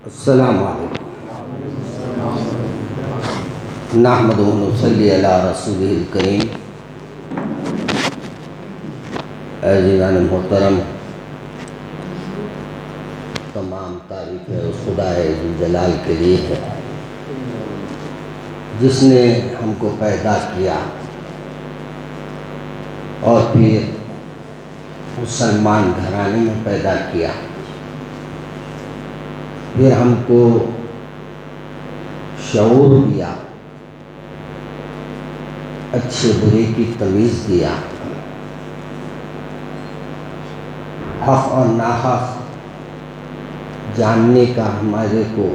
السلام علیکم نحمدہ و نصلی علی رسولہ الکریم۔ عزیزان محترم، تمام تعریف اس خدائے ذوالجلال کے لیے ہے جس نے ہم کو پیدا کیا اور پھر مسلمان گھرانے میں پیدا کیا، پھر ہم کو شعور دیا، اچھے برے کی تمیز دیا، حق اور ناحق جاننے کا ہمارے کو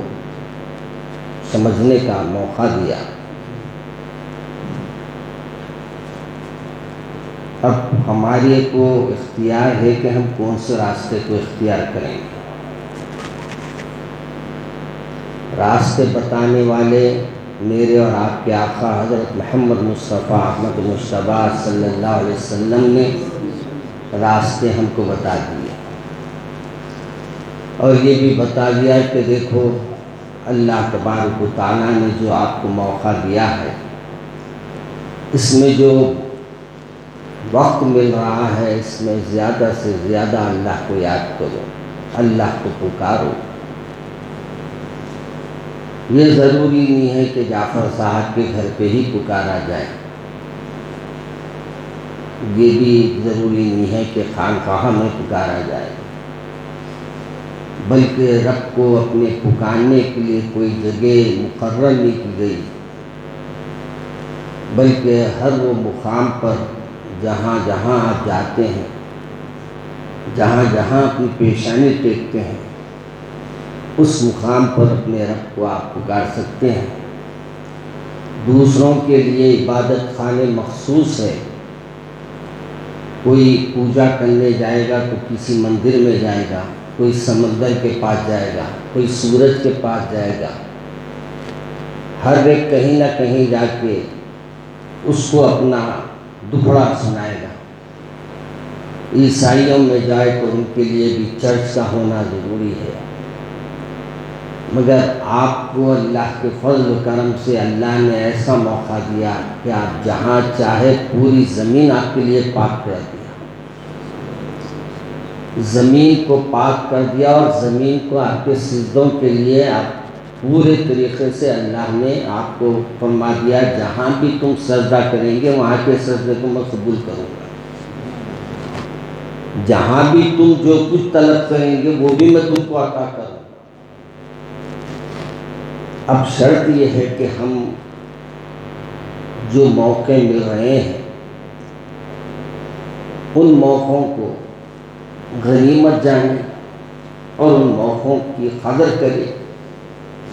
سمجھنے کا موقع دیا۔ اب ہمارے کو اختیار ہے کہ ہم کون سے راستے کو اختیار کریں گے۔ راستے بتانے والے میرے اور آپ کے آقا حضرت محمد مصطفیٰ احمد مجتبیٰ صلی اللہ علیہ وسلم نے راستے ہم کو بتا دیے، اور یہ بھی بتا دیا کہ دیکھو اللہ تبارک و تعالیٰ نے جو آپ کو موقع دیا ہے، اس میں جو وقت مل رہا ہے اس میں زیادہ سے زیادہ اللہ کو یاد کرو، اللہ کو پکارو۔ یہ ضروری نہیں ہے کہ جعفر صاحب کے گھر پہ ہی پکارا جائے، یہ بھی ضروری نہیں ہے کہ خانقاہ میں پکارا جائے، بلکہ رب کو اپنے پکارنے کے لیے کوئی جگہ مقرر نہیں کی گئی، بلکہ ہر وہ مقام پر جہاں جہاں آپ جاتے ہیں، جہاں جہاں اپنی پیشانی ٹیکتے ہیں، اس مقام پر اپنے رب کو آپ پکار سکتے ہیں۔ دوسروں کے لیے عبادت خانے مخصوص ہے، کوئی پوجا کرنے جائے گا تو کسی مندر میں جائے گا، کوئی سمندر کے پاس جائے گا، کوئی سورج کے پاس جائے گا، ہر ایک کہیں نہ کہیں جا کے اس کو اپنا دکھڑا سنائے گا۔ عیسائیوں میں جائے تو ان کے لیے بھی چرچ کا ہونا ضروری ہے، مگر آپ کو اللہ کے فضل و کرم سے اللہ نے ایسا موقع دیا کہ آپ جہاں چاہے پوری زمین آپ کے لیے پاک کر دیا، زمین کو پاک کر دیا، اور زمین کو آپ کے سجدوں کے لیے آپ پورے طریقے سے اللہ نے آپ کو فرما دیا جہاں بھی تم سجدہ کریں گے وہاں کے سجدے کو میں قبول کروں گا، جہاں بھی تم جو کچھ طلب کریں گے وہ بھی میں تم کو عطا کروں گا۔ اب شرط یہ ہے کہ ہم جو موقع مل رہے ہیں ان موقعوں کو غنیمت جانیں اور ان موقعوں کی قدر کریں،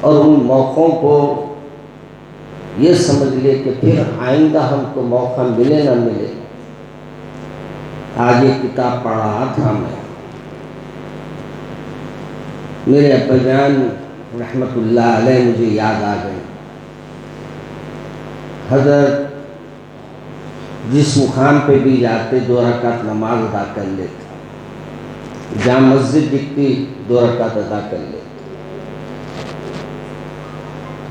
اور ان موقعوں کو یہ سمجھ لے کہ پھر آئندہ ہم کو موقع ملے نہ ملے۔ آج یہ کتاب پڑھ رہا تھا میں، میرے ابا جان رحمت اللہ علیہ مجھے یاد آ گئی۔ حضرت جس مقام پہ بھی جاتے 2 رکعت نماز ادا کر لیتے، جہاں مسجد دکھتی 2 رکعت ادا کر لیتے،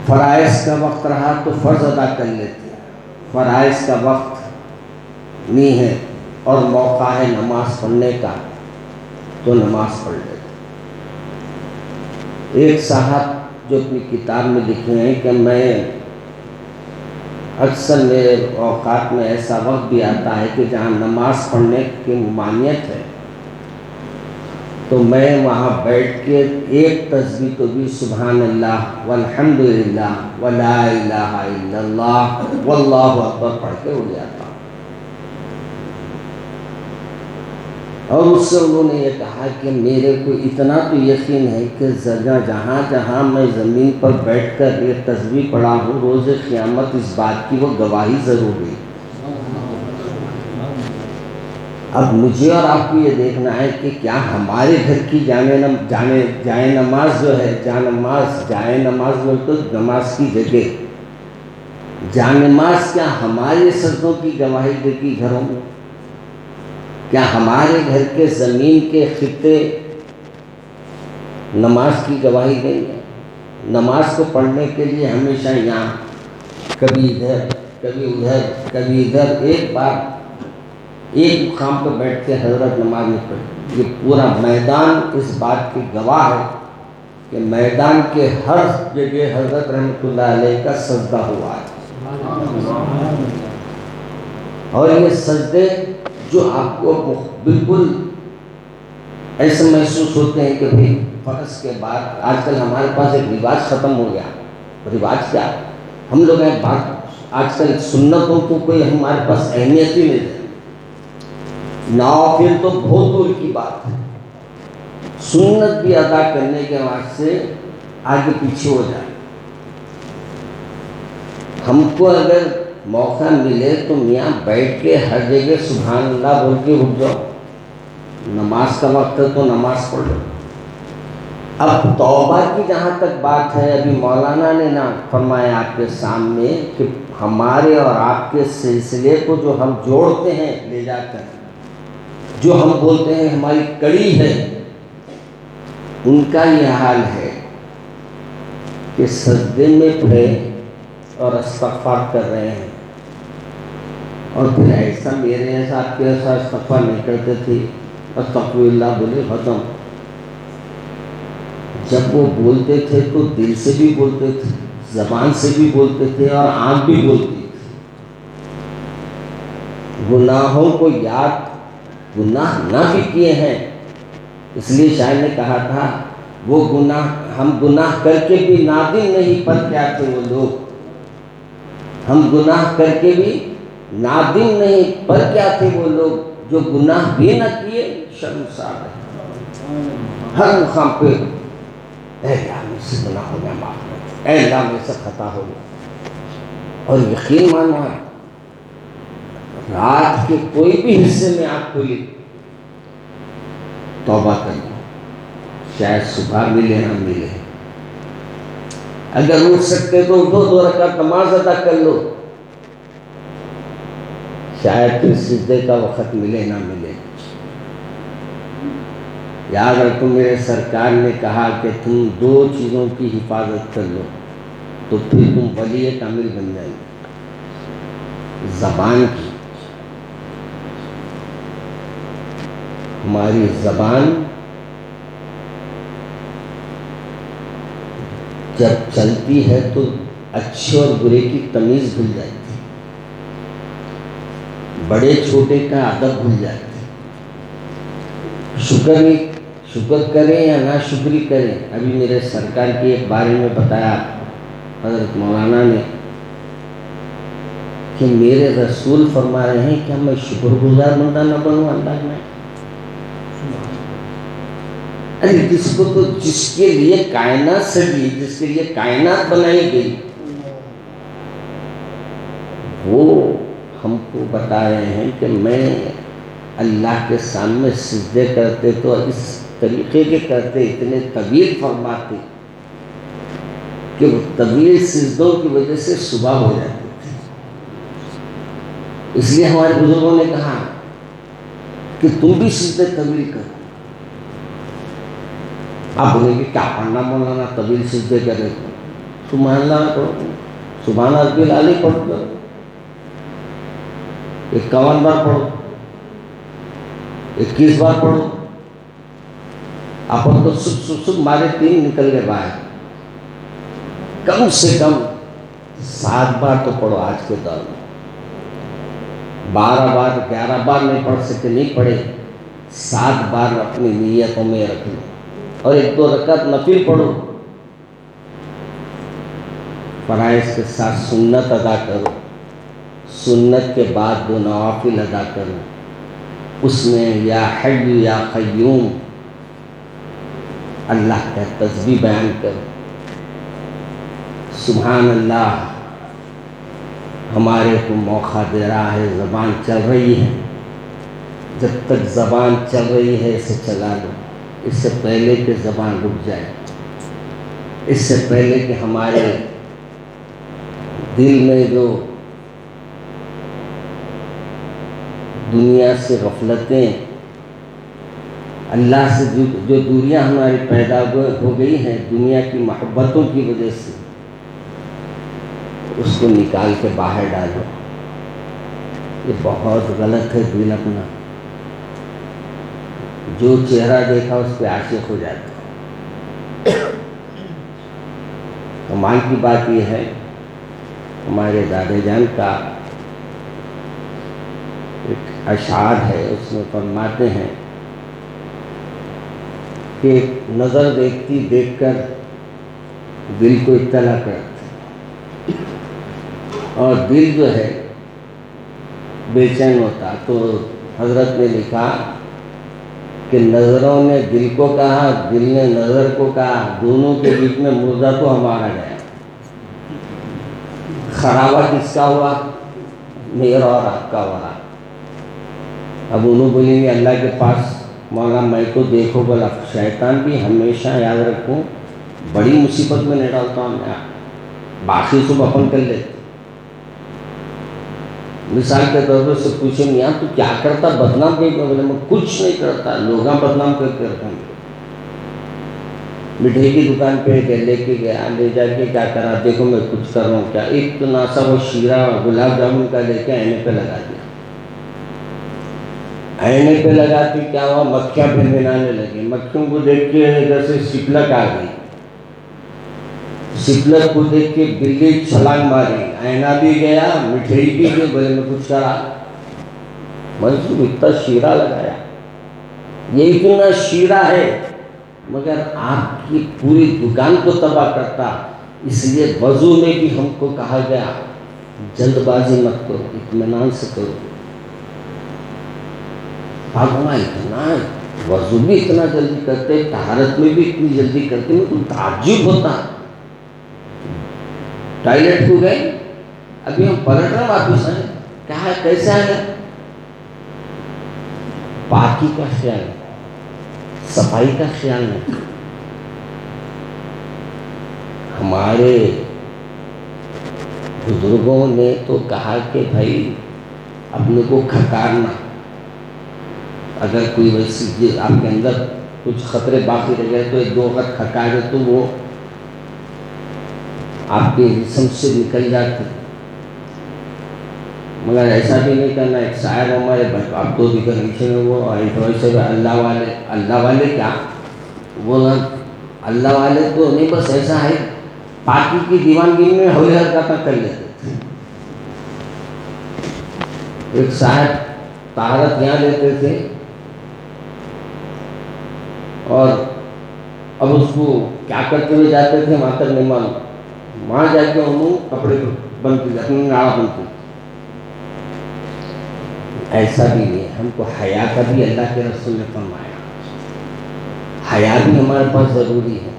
فرائض کا وقت رہا تو فرض ادا کر لیتے، فرائض کا وقت نہیں ہے اور موقع ہے نماز پڑھنے کا تو نماز پڑھ لیتے۔ ایک صاحب جو اپنی کتاب میں لکھے ہیں کہ میں اکثر میرے اوقات میں ایسا وقت بھی آتا ہے کہ جہاں نماز پڑھنے کی ممانعت ہے تو میں وہاں بیٹھ کے ایک تسبیح تو بھی سبحان اللہ والحمدللہ ولا الہ الا اللہ واللہ اکبر پڑھ کے اٹھ جاتا ہوں۔ اور اس سے انہوں نے یہ کہا کہ میرے کو اتنا تو یقین ہے کہ جہاں جہاں میں زمین پر بیٹھ کر یہ تسبیح پڑھا ہوں روز قیامت اس بات کی وہ گواہی ضرور ہے۔ اب مجھے اور آپ کو یہ دیکھنا ہے کہ کیا ہمارے گھر کی جائے نماز جو ہے، جائے نماز میں تو نماز کی جگہ، جائے نماز کیا ہمارے سجدوں کی گواہی دیتی گھروں میں؟ کیا ہمارے گھر کے زمین کے خطے نماز کی گواہی دیں گے. نماز کو پڑھنے کے لیے ہمیشہ یہاں کبھی ادھر کبھی ادھر کبھی ادھر ایک بار ایک مقام پہ بیٹھ کے حضرت نماز نہیں پڑھی. یہ پورا میدان اس بات کی گواہ ہے کہ میدان کے ہر جگہ حضرت رحمۃ اللہ علیہ کا سجدہ ہوا ہے. اور یہ سجدے جو آپ کو بالکل ایسے محسوس ہوتے ہیں کہ بھئی فرض کے بعد آج کل ہمارے پاس ایک رواج ختم ہو گیا. رواج کیا؟ ہم لوگ ہیں بات آج کل سنتوں کو کوئی ہمارے پاس اہمیت ہی نہیں دے. نوافل تو بہت دور کی بات ہے. سنت بھی ادا کرنے کے واسطے آگے پیچھے ہو جائے. ہم کو اگر موقع ملے تو میاں بیٹھ کے ہر جگہ سبحان اللہ بول کے رک جاؤ. نماز کا وقت ہے تو نماز پڑھ لو. اب توبہ کی جہاں تک بات ہے، ابھی مولانا نے نہ فرمایا آپ کے سامنے کہ ہمارے اور آپ کے سلسلے کو جو ہم جوڑتے ہیں لے جا کر، جو ہم بولتے ہیں ہماری کڑی ہے، ان کا یہ حال ہے کہ سجدے میں پڑے اور استغفار کر رہے ہیں. اور پھر ایسا میرے ایسا آپ کے ایسا استغفار نہیں کرتے تھے، استغفر اللہ بولے ختم. جب وہ بولتے تھے تو دل سے بھی بولتے تھے، زبان سے بھی بولتے تھے اور آنکھ بھی بولتی تھی. گناہوں کو یاد گناہ نہ بھی کیے ہیں، اس لیے شاعر نے کہا تھا وہ گناہ ہم گناہ کر کے بھی نادم نہیں پر کیا تھے وہ لوگ. ہم گناہ کر کے بھی نادم نہیں پر کیا تھے وہ لوگ جو گناہ بھی نہ کیے شرمسار ہے. ہر مقام پہ اے اللہ مجھ سے گناہ ہو گیا معاف کر، اے اللہ مجھ سے خطا ہو گیا. اور یقین مانو رات کے کوئی بھی حصے میں آپ کھولی توبہ کر لو، شاید صبح ملے نہ ملے. اگر اٹھ سکتے تو اٹھو، 2 رکعت نماز ادا کر لو، شاید پھر سجدے کا وقت ملے نہ ملے. یاد رکھو میرے سرکار نے کہا کہ تم 2 چیزوں کی حفاظت کر لو تو پھر تم ولی کامل بن جائیں گے. زبان کی، ہماری زبان جب چلتی ہے تو اچھے اور برے کی تمیز بھول جاتی ہے، بڑے چھوٹے کا ادب بھول جاتی ہے. شکر کریں یا نہ شکری کریں. ابھی میرے سرکار کے ایک بارے میں بتایا حضرت مولانا نے کہ میرے رسول فرما رہے ہیں کہ میں شکر گزار بندہ نہ بنوں اللہ میں. ارے جس کو تو جس کے لیے کائنات سجی، جس کے لیے کائنات بنائی گئی، وہ ہم کو بتا رہے ہیں کہ میں اللہ کے سامنے سجدے کرتے تو اس طریقے کے کرتے، اتنے طویل فرماتے کہ وہ طویل سجدوں کی وجہ سے صبح ہو جاتی تھی. اس لیے ہمارے بزرگوں نے کہا کہ تم بھی سجدے طویل کرو. آپ بولیں گے کیا پڑھنا مولانا طویل سجدے کرے؟ سبحان اللہ پڑھو، سبحان ربی العلی پڑھ کرو، 51 بار پڑھو، 21 بار پڑھو. آپ تو سب مارے 3 نکل گئے باہر. کم سے کم 7 بار تو پڑھو آج کے دور میں. 12 بار 11 بار نہیں پڑھ سکتے نہیں پڑھے، 7 بار اپنی نیتوں میں رکھ لو اور 1-2 رکعت نفل پڑھو. فرائض کے ساتھ سنت ادا کرو، سنت کے بعد 2 نوافل ادا کرو. اس میں یا حی یا قیوم اللہ کا تسبیح بیان کرو. سبحان اللہ ہمارے کو موقع دے رہا ہے، زبان چل رہی ہے، جب تک زبان چل رہی ہے اسے چلا لو. اس سے پہلے کہ زبان رک جائے، اس سے پہلے کہ ہمارے دل میں جو دنیا سے غفلتیں اللہ سے جو دوریاں ہماری پیدا ہو گئی ہیں دنیا کی محبتوں کی وجہ سے، اس کو نکال کے باہر ڈالو۔ یہ بہت غلط ہے دل اپنا، جو چہرہ دیکھا اس پہ عاشق ہو جاتا۔ کمال کی بات یہ ہے، ہمارے دادا جان کا ایک اشعار ہے، اس میں فرماتے ہیں کہ نظر دیکھتی دیکھ کر دل کو اطلاع کرتا، اور دل جو ہے بے چین ہوتا۔ تو حضرت نے لکھا کہ نظروں نے دل کو کہا، دل نے نظر کو کہا، دونوں کے بیچ میں مردہ تو ہمارا گیا۔ خرابہ کس کا ہوا؟ میرا اور آپ کا ہوا۔ اب انہوں بولیں گے اللہ کے پاس مولا میں تو دیکھو بلا، شیطان بھی ہمیشہ یاد رکھوں بڑی مصیبت میں نہیں ڈالتا ہوں میں، باقی سب اپن کر لیتے۔ مثال کے طور پر سے پوچھیں میاں تو کیا کرتا، بدنام کہیں پر؟ بولے میں کچھ نہیں کرتا، لوگاں بدنام کر کے رکھیں گے۔ مٹھائی کی دکان پہ لے کے گیا، لے جا کے کیا کرا، دیکھو میں کچھ کر رہا ہوں کیا، ایک تو ناسا وہ شیرہ گلاب جامن کا لے کے آئینے پہ لگا دیا۔ آئینے پہ لگا کے کیا ہوا، مکھیاں بھنبھنانے لگی۔ مکھیوں کو دیکھ کے جیسے سپلک آ گئی، سپلک کو دیکھ کے بلی چھلانگ ماری، آئینہ بھی گیا، مٹھائی بھی گئی۔ بولے میں کچھ کرا، منصوب اتنا شیرہ لگایا، یہ اتنا شیرہ ہے مگر آپ کی پوری دکان کو تباہ کرتا۔ اس لیے وضو میں بھی ہم کو کہا گیا جلد بازی مت کرو، اطمینان سے کرو۔ بھگوان اتنا وضو بھی اتنا جلدی کرتے، طہارت میں بھی اتنی جلدی کرتے، میں تو تعجب ہوتا۔ ٹوائلٹ کو گئے، ابھی ہم پلٹ رہے واپس آئے، کیا ہے کیسے آئے؟ پاکی کا خیال ہے، صفائی کا خیال نہیں۔ ہمارے بزرگوں نے تو کہا کہ بھائی اپنے کو کھکارنا، اگر کوئی ویسی چیز آپ کے اندر کچھ خطرے باقی رہ گئے تو ایک دو وقت کھکارے تو وہ آپ کے جسم سے نکل جاتے، مگر ایسا بھی نہیں کرنا۔ ایک شاعر ہمارے آپ تو ریکگنیشن ہے، وہ اللہ والے کیا، وہ اللہ والے تو نہیں، بس ایسا ہے پاکی کی دیوانگی میں ہولی حرکتیں کر لیتے تھے۔ ایک شاعر طہارت یہاں لیتے تھے اور اب اس کو کیا کرتے ہوئے جاتے تھے وہاں تک نہیں معلوم، وہاں جا کے انہوں کپڑے بنتے اپنی ناڑ بنتے۔ ایسا بھی نہیں، ہم کو حیا کا بھی اللہ کے رسول نے فرمایا، حیا بھی ہمارے پاس ضروری ہے۔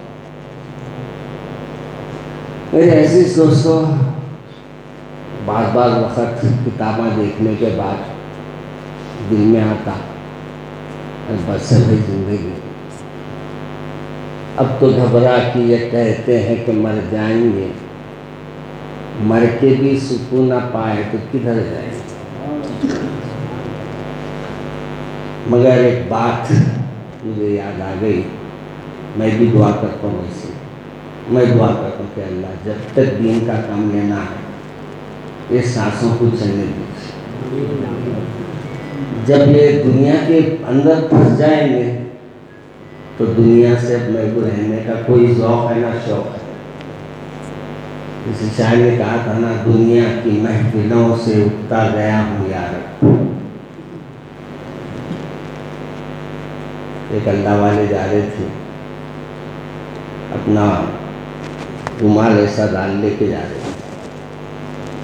میرے عزیز دوستو، بعض وقت کتابیں دیکھنے کے بعد دل میں آتا بس ہے زندگی، اب تو گھبرا کے یہ کہتے ہیں کہ مر جائیں گے، مر کے بھی سکون نہ پائے تو کدھر جائیں گے۔ مگر ایک بات مجھے یاد آ گئی، میں بھی دعا کرتا ہوں ایسے، میں دعا کرتا ہوں کہ اللہ جب تک دین کا کام لینا ہے یہ سانسوں کو چلنے دیجیے، جب یہ دنیا کے اندر پھنس جائیں گے تو دنیا سے اب میرے کو رہنے کا کوئی ذوق ہے نہ شوق ہے۔ اس شاعر نے کہا تھا نا، دنیا کی محفلوں سے اٹھتا گیا ہوں یار۔ ایک اللہ والے جا رہے تھے، اپنا رومال ایسا ڈال لے کے جا رہے تھے،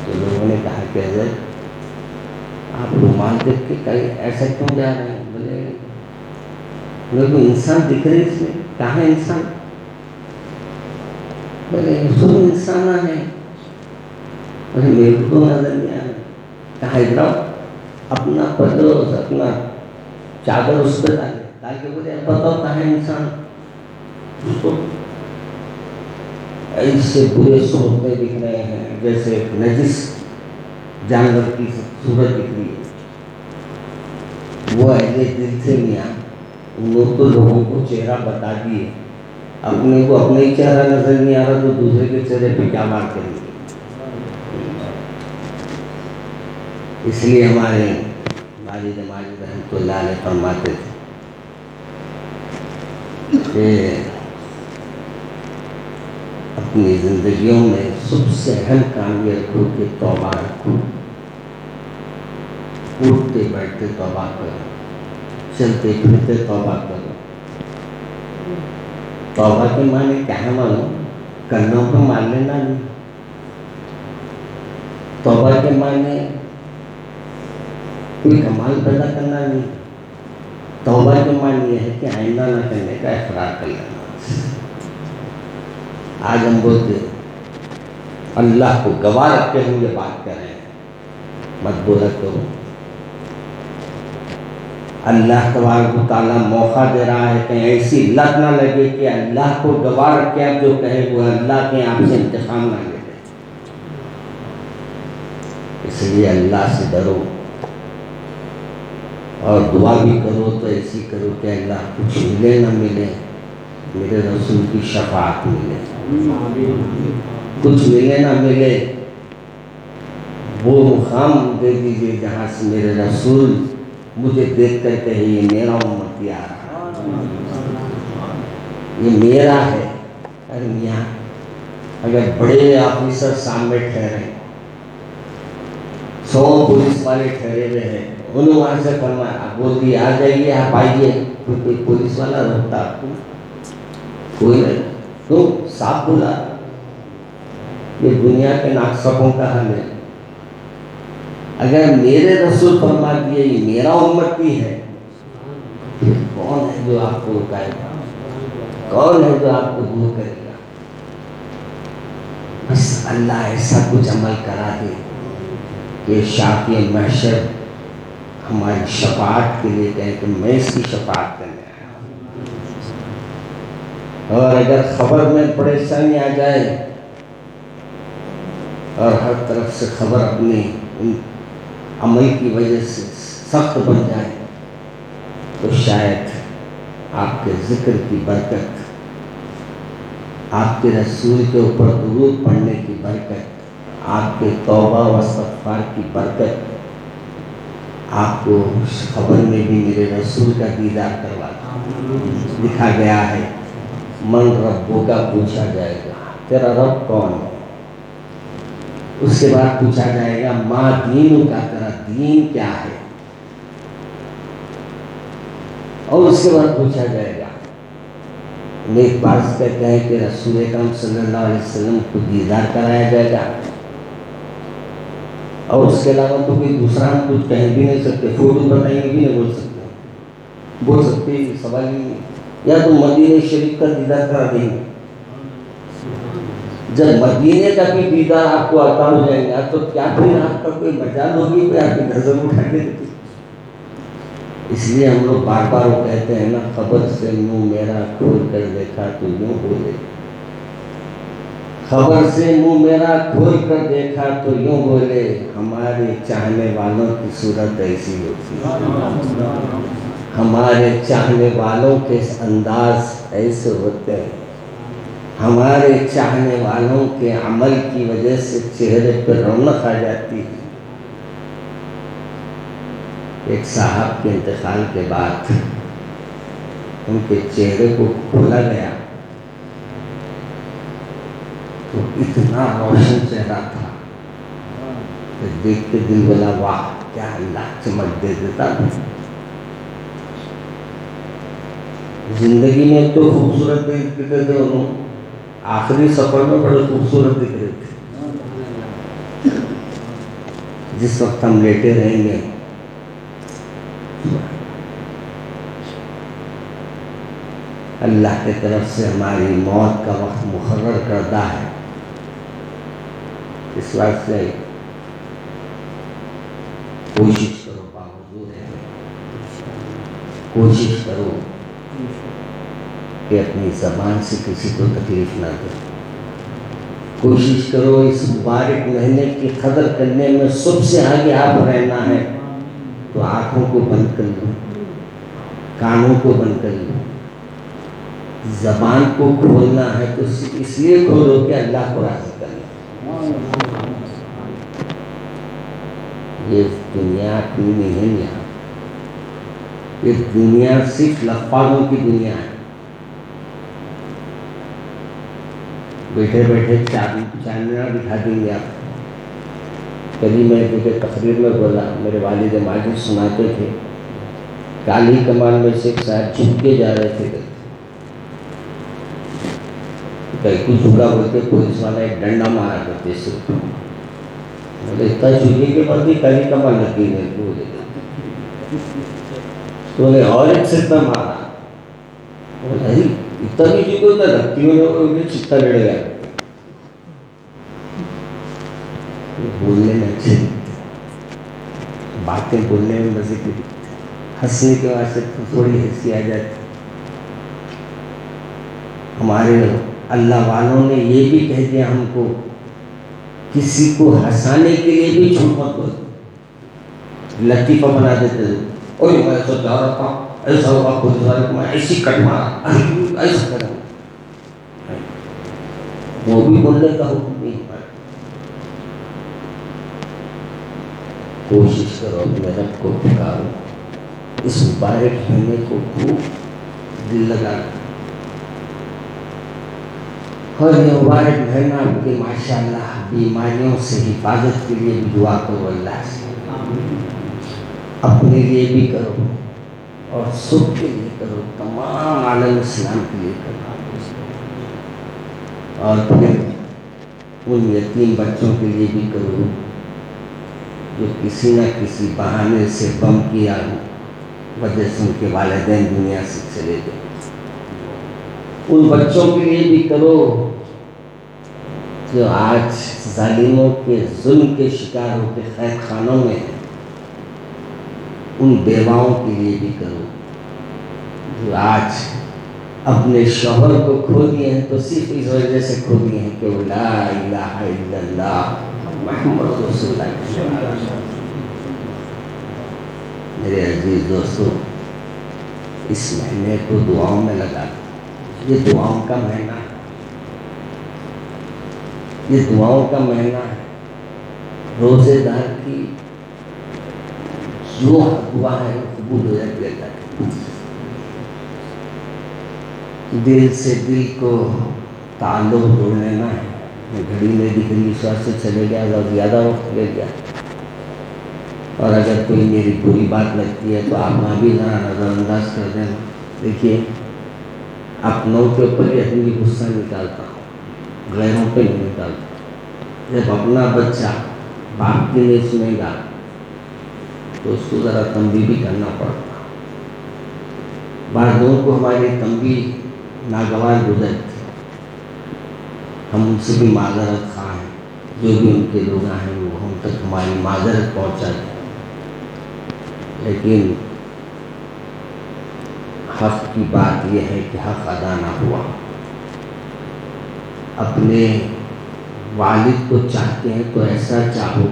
تو لوگوں نے کہا کہ حضرت آپ رومال دیکھ کے کہیں ایسا کیوں جا رہے ہیں؟ بولے میرے کو انسان دکھ رہے اس میں، کہاں ہے انسان؟ بولے سب انسان ہے، بولے میرے کو تو نظر نہیں آ رہا۔ کہا ادھر اپنا پردوس اپنا چادر اس پہ ڈال کے بولے اب بتاؤ کہاں ہے انسان؟ اس کو ایسے برے صورتیں دکھ رہے ہیں جیسے نجس جانور کی صورت دکھ رہی ہے۔ وہ اہل دل تھے میاں، لوگ تو لوگوں کو چہرہ بتا دیے، اپنے کو اپنا ہی چہرہ نظر نہیں آ رہا تو دوسرے کے چہرے پہ کیا بات کریں گے۔ اس لیے ہمارے والد ماجد رحمۃ اللہ علیہ فرماتے تھے کہ اپنی زندگیوں میں سب سے اہم کام یہ رکھو کہ توبہ رکھو، اٹھتے بیٹھتے توبہ کرو، چلتے پھرتے توبہ کرو۔ توبہ کے معنی کیا ہے معلوم؟ کنوں پہ مان لینا نہیں۔ توبہ کے معنی کوئی کمال پیدا کرنا نہیں۔ توبہ کے معنی یہ ہے کہ آئندہ نہ کرنے کا اقرار کر لینا۔ آج ہم بولتے اللہ کو گواہ رکھ کے ہم یہ بات کر رہے ہیں، مت بولا کرو۔ اللہ تبارک و تعالیٰ موقع دے رہا ہے کہ ایسی لت نہ لگے کہ اللہ کو گواہ رکھ کے آپ جو کہے وہ اللہ کے آپ سے انتقام نہ لے لے۔ اس لیے اللہ سے ڈرو اور دعا بھی کرو تو ایسی کرو کہ اللہ کچھ ملے نہ ملے میرے رسول کی شفاعت ملے، کچھ ملے نہ ملے وہ مقام دے دیجیے جہاں سے میرے رسول مجھے دیکھ کر کہے یہ میرا امتی آ رہا ہے، یہ میرا ہے۔ ارے میاں اگر بڑے آفیسر سامنے ٹھہرے، 100 پولیس والے ٹھہرے ہوئے ہیں، انہوں وہاں سے فرمایا بول دی آ جائیے آپ آئیے، کوئی پولیس والا روکتا آپ کو؟ کوئی نہیں، تو صاف بولا۔ یہ دنیا کے ناقصوں کا حل ہے۔ اگر میرے رسول فرما دیے یہ میرا امتی ہے، پھر کون ہے جو آپ کو رکائے گا؟ کون ہے جو آپ کو دور کرے گا؟ بس اللہ ایسا کچھ عمل کرا دے کہ شافی محشر ہماری شفاعت کے لیے کہے کہ میں اس کی شفاعت کرنے آیا ہوں۔ اور اگر خبر میں پریشانی آ جائے اور ہر طرف سے خبر اپنی عمل کی وجہ سے سخت بن جائے تو شاید آپ کے ذکر کی برکت، آپ کے رسول کے اوپر درود پڑھنے کی برکت، آپ کے توبہ و استغفار کی برکت آپ کو اس خبر میں بھی میرے رسول کا دیدار کروا لکھا گیا ہے۔ من ربوں کا پوچھا جائے گا تیرا رب کون ہے؟ اس کے بعد پوچھا جائے گا ماں دین کا، تیرا دین کیا ہے؟ اور اس کے بعد پوچھا جائے گا نیک بات کہتے ہیں کہ رسول اکرم صلی اللہ علیہ وسلم کو دیدار کرایا جائے گا، اور اس کے علاوہ تو کوئی دوسرا ہم کچھ کہہ بھی نہیں سکتے، فوٹو بتائیں گے بھی نہیں بول سکتے سوال ہی نہیں۔ یا تو مدینہ شریف کا دیدار کرا دیں گے، جب مدینے کا بھی دیدار آپ کو عطا ہو جائے گا تو کیا پھر آپ کا کوئی مجال ہوگی کوئی آپ کی نظر اٹھا کے دیتی؟ اس لیے ہم لوگ بار بار وہ کہتے ہیں نا، خبر سے منہ میرا کھول کر دیکھا تو یوں بولے، خبر سے منہ میرا کھول کر دیکھا تو یوں بولے، ہمارے چاہنے والوں کی صورت ایسی ہوتی ہے، ہمارے چاہنے والوں کے انداز ایسے ہوتے ہیں، ہمارے چاہنے والوں کے عمل کی وجہ سے چہرے پر رونق آ جاتی ہے۔ ایک صاحب کے انتقال کے بعد ان کے چہرے کو کھولا گیا تو اتنا روشن چہرہ تھا کہ دیکھ کے دل بولا واہ کیا اللہ چمک دے دیتا۔ زندگی میں تو خوبصورت دکھتے تھے انہوں، آخری سفر میں بڑے خوبصورت دکھ رہے تھے۔ جس وقت ہم لیٹے رہیں گے اللہ کی طرف سے ہماری موت کا وقت مقرر کردہ ہے، اس وقت سے کوشش کرو باوجود ہے، کوشش کرو کہ اپنی زبان سے کسی کو تکلیف نہ دو، کوشش کرو اس مبارک مہینے کی قدر کرنے میں سب سے آگے آپ رہنا ہے تو آنکھوں کو بند کر لو، کانوں کو بند کر لو. زبان کو کھولنا ہے تو اس لیے کھولو کہ اللہ کو راضی کرنا. یہ دنیا اپنی نہیں ہے یہاں. یہ دنیا صرف لفظوں کی دنیا ہے. بیٹھے بیٹھے چاندنا دکھا دیں گے آپ. کبھی میں دیکھے تقریر میں بولا, میرے والد ماجد سناتے تھے, کالی کمان میں سے ایک صاحب جھک کے جا رہے تھے. کہیں کچھ جھکا بولتے پولیس والا ایک ڈنڈا مارا کرتے صرف. اتنا جھکے کے بعد بھی کالی کمان لگی نہیں تو نے اور ایک سے اتنا مارا. اتنا بھی جھکے اتنا لگتی ہونے چتا لڑ گیا. بولنے میں اچھے باتیں بولنے میں مزے کی, ہنسنے کے واسطے تھوڑی ہنسی آ جاتی. ہمارے اللہ والوں نے یہ بھی کہہ دیا ہم کو, کسی کو ہنسانے کے لیے بھی جھوٹ مت بولو. لطیفہ بنا دیتے تھے, اور میں تو جا رہا تھا ایسا ہوا پولیس والے کو میں ایسی کٹ مارا ایسا کرا. وہ بھی بولنے کا حکم نہیں. کوشش کرو اپنے رب کو پکارو, اس مبارک مہینے کو خوب دل لگا. اور یہ مبارک مہینہ کہ ماشاءاللہ بیماریوں سے حفاظت کے لیے بھی دعا کرو اللہ سے, اپنے لیے بھی کرو اور سب کے لیے کرو, تمام عالم اسلام کے لیے کرو. اور پھر ان یتیم بچوں کے لیے بھی کرو جو کسی نہ کسی بہانے سے غم کی وجہ سے ان کے والدین دنیا سے چلے گئے. ان بچوں کے لیے بھی کرو جو آج ظالموں کے ظلم کے شکار ہو کے قید خانوں میں ہیں. ان بیواؤں کے لیے بھی کرو جو آج اپنے شوہر کو کھو دیے ہیں تو صرف اس وجہ سے کھو دیے ہیں کہ وہ لا الہ الا اللہ محمد رسول اللہ. میرے عزیز دوستو, اس مہینے کو دعاؤں میں لگا دو. یہ دعاؤں کا مہینہ ہے, یہ دعاؤں کا مہینہ ہے. روزے دار کی جو دعا ہے قبول ہو جاتی ہے. دل سے دل کو تعلق جوڑ لینا ہے. گھڑی میں دکھ رہی اس واسطے چلے گیا, زیادہ وقت لے گیا. اور اگر کوئی میری بری بات لگتی ہے تو آپ نہ بھی نظر انداز کر دینا. دیکھیے, اپنوں کے اوپر ہی اپنی غصہ نکالتا ہوں, غیروں پہ نہیں نکالتا. جب اپنا بچہ باپ کی نہیں سنے گا تو اس کو ذرا تنبیہ بھی کرنا پڑتا. بعضوں کو ہماری تنبیہ ناگوار گزرتی, ہم ان سے بھی معذرت خواہ ہیں. جو بھی ان کے لوگ ہیں وہ ہم تک ہماری معذرت پہنچا دیں. لیکن حق کی بات یہ ہے کہ حق ادا نہ ہوا. اپنے والد کو چاہتے ہیں تو ایسا چاہو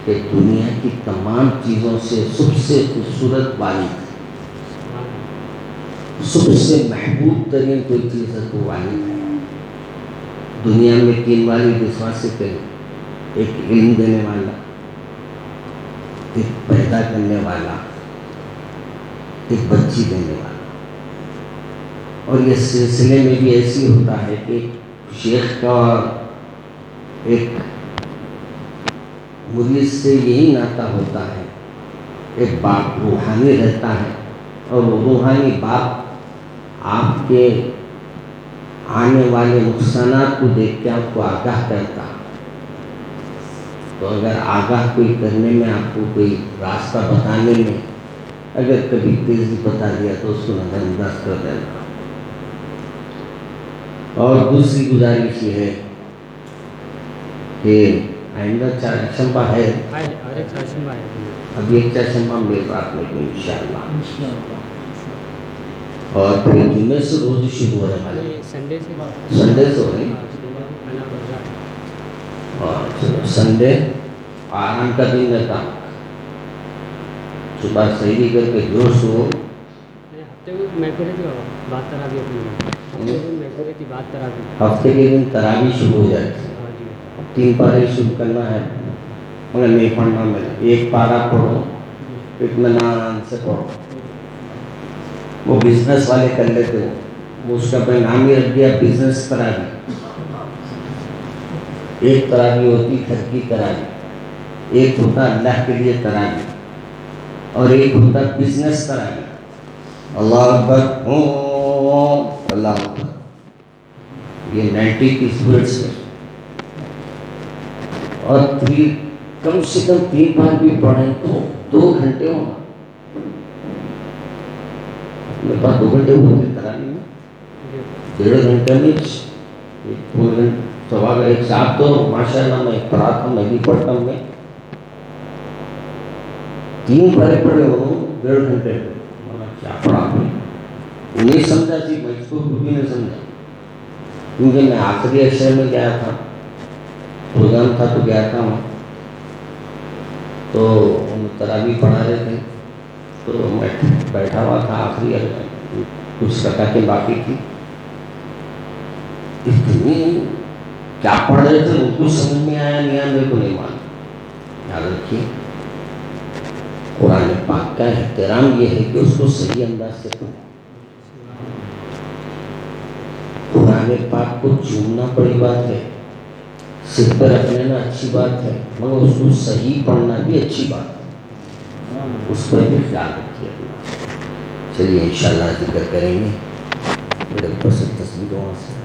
کہ دنیا کی تمام چیزوں سے سب سے خوبصورت والد, سب سے محبوب ترین کوئی چیز ہے تو والد ہے. دنیا میں 3 والد اس واسطے سے کریں, ایک علم دینے والا, ایک پیدا کرنے والا, ایک بچی دینے والا. اور یہ سلسلے میں بھی ایسی ہوتا ہے کہ شیخ کا ایک مرید سے یہی ناطہ ہوتا ہے. ایک باپ روحانی رہتا ہے اور وہ روحانی باپ آپ کے آنے والے نقصانات کو دیکھ کے آپ کو آگاہ کرتا. تو اگر آگاہ کوئی کرنے میں, آپ کو کوئی راستہ بتانے میں اگر کبھی تیزی بتا دیا تو اس کو نظر انداز کر دینا. اور دوسری گزارش یہ ہے کہ آئندہ چارشنبہ ہے, ابھی ایک چارشنبہ میرے رات میں انشاءاللہ, اور پھر جمعے سے روز شروع ہو رہے ہیں, سنڈے سے ہو رہے ہیں. اور سنڈے آرام کا دن رہتا, صبح سحری کر کے جوش ہو ہفتے کے دن تراویح شروع ہو جاتی ہے، 3 پارے شروع کرنا ہے مگر نہیں پڑھنا میں، 1 پارا پڑھو اطمینان سے پڑھو. وہ بزنس والے کر لیتے ہو، وہ اس کا اپنا نام ہی رکھ دیا بزنس تراویح. ایک تراویح ہوتی گھر کی تراویح، ایک ہوتا اللہ کے لیے تراویح، اور ایک ہوتا بزنس تراویح. اللہ اکبر اللہ اکبر، یہ 90 کی اسپیڈ سے، اور کم سے کم 3 بار بھی پڑھیں تو 2 گھنٹے ہونا. میرے پاس 2 گھنٹے ہوتے تراویح میں، 1.5 گھنٹے میں 1 ساتھ تو ماشاء اللہ میں پڑھاتا ہوں، میں بھی پڑھتا ہوں. میں 3 پارے پڑھے ہوں 1.5 گھنٹے میں، کیا پڑھا نہیں سمجھا جی، میں اس کو بھی نہیں سمجھا، کیونکہ میں آخری اشر میں گیا تھا، پروگرام تھا تو گیا تھا میں، تو تراویح پڑھا رہے تھے تو میں بیٹھا ہوا تھا آخری کچھ رکعتیں باقی تھی. اتنی کیا پڑھ رہے تھے ان کو سمجھ میں آیا نہیں آیا میرے کو نہیں معلوم. یاد رکھیے قرآن پاک کا احترام یہ ہے کہ اس کو صحیح انداز سے پڑھیں. قرآن پاک کو چومنا بڑی بات ہے، سر پہ رکھ لینا اچھی بات ہے، مگر اس کو صحیح پڑھنا بھی اچھی بات ہے، اس پر بھی خیال رکھیے. چلیے انشاءاللہ ذکر کریں گے. میرے اوپر سے تصویروں سے